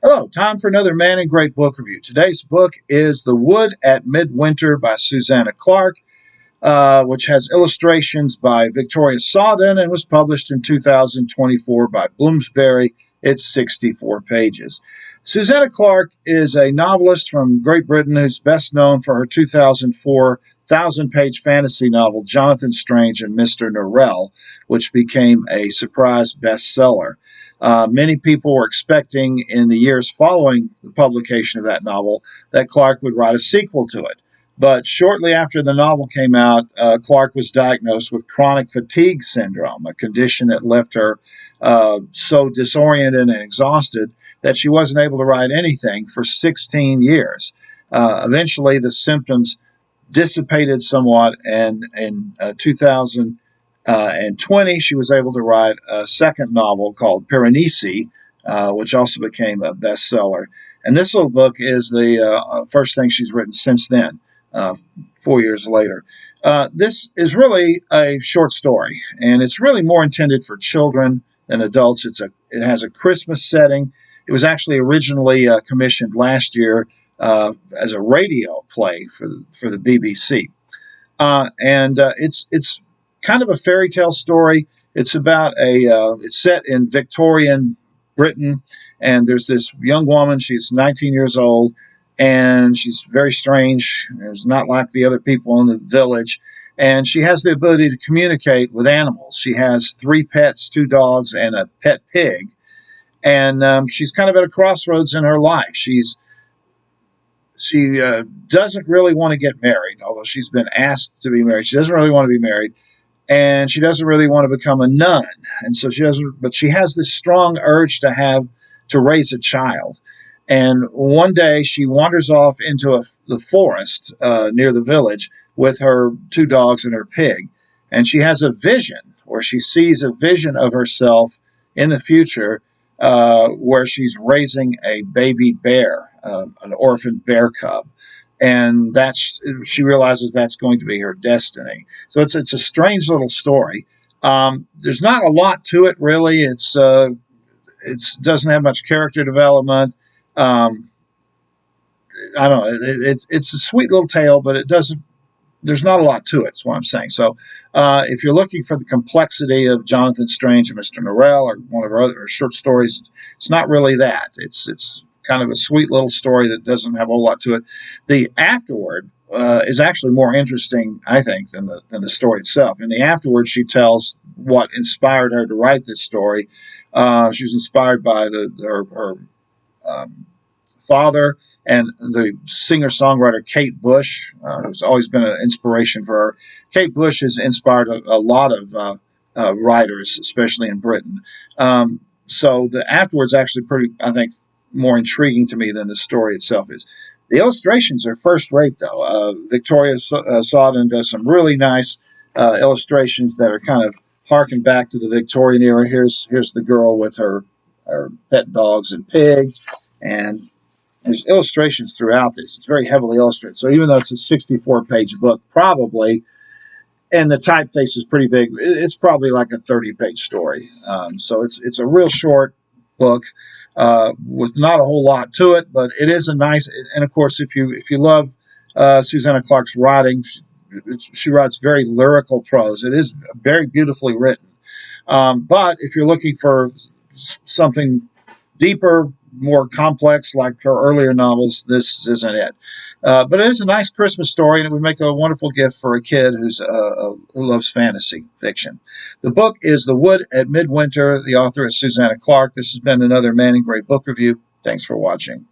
Hello, time for another Man in Great book review. Today's book is The Wood at Midwinter by Susanna Clarke, which has illustrations by Victoria Sawdon and was published in 2024 by Bloomsbury. It's 64 pages. Susanna Clarke is a novelist from Great Britain who's best known for her 2004 1,000-page fantasy novel, Jonathan Strange and Mr Norell, which became a surprise bestseller. Many people were expecting in the years following the publication of that novel that Clarke would write a sequel to it. But shortly after the novel came out, Clarke was diagnosed with chronic fatigue syndrome, a condition that left her so disoriented and exhausted that she wasn't able to write anything for 16 years. Eventually, the symptoms dissipated somewhat, and in 2020, she was able to write a second novel called Piranesi, which also became a bestseller. And this little book is the first thing she's written since then, 4 years later. This is really a short story, and it's really more intended for children than adults. It has a Christmas setting. It was actually originally commissioned last year as a radio play for the BBC, and it's kind of a fairy tale story. It's about it's set in Victorian Britain, and there's this young woman. She's 19 years old, and she's very strange. It's not like the other people in the village, and she has the ability to communicate with animals. She has 3 pets, 2 dogs, and a pet pig, and she's kind of at a crossroads in her life. She doesn't really want to get married, although she's been asked to be married. She doesn't really want to be married, and she doesn't really want to become a nun. And so she doesn't, but she has this strong urge to raise a child. And one day she wanders off into the forest near the village with her 2 dogs and her pig. And she has a vision where she sees a vision of herself in the future where she's raising a baby bear, an orphan bear cub, and she realizes that's going to be her destiny. So it's a strange little story. There's not a lot to it, really. It doesn't have much character development. I don't know. It's a sweet little tale, but it doesn't. There's not a lot to it, is what I'm saying. So if you're looking for the complexity of Jonathan Strange and Mr Norell or one of our other short stories, it's not really that. It's kind of a sweet little story that doesn't have a whole lot to it. The afterword is actually more interesting, I think, than the story itself. In the afterword, she tells what inspired her to write this story. She was inspired by her father and the singer-songwriter Kate Bush, who's always been an inspiration for her. Kate Bush has inspired a lot of writers, especially in Britain. So the afterwards actually pretty, I think, more intriguing to me than the story itself is. The illustrations are first-rate, though. Victoria Sawdon does some really nice illustrations that are kind of harken back to the Victorian era. Here's the girl with her pet dogs and pig, and there's illustrations throughout this. It's very heavily illustrated. So even though it's a 64-page book, probably, and the typeface is pretty big, it's probably like a 30-page story. So it's a real short book with not a whole lot to it, but it is a nice. And of course, if you love Susanna Clarke's writing, she writes very lyrical prose. It is very beautifully written. But if you're looking for something deeper, more complex, like her earlier novels, this isn't it. But it is a nice Christmas story, and it would make a wonderful gift for a kid who loves fantasy fiction. The book is The Wood at Midwinter. The author is Susanna Clarke. This has been another Man in Great book review. Thanks for watching.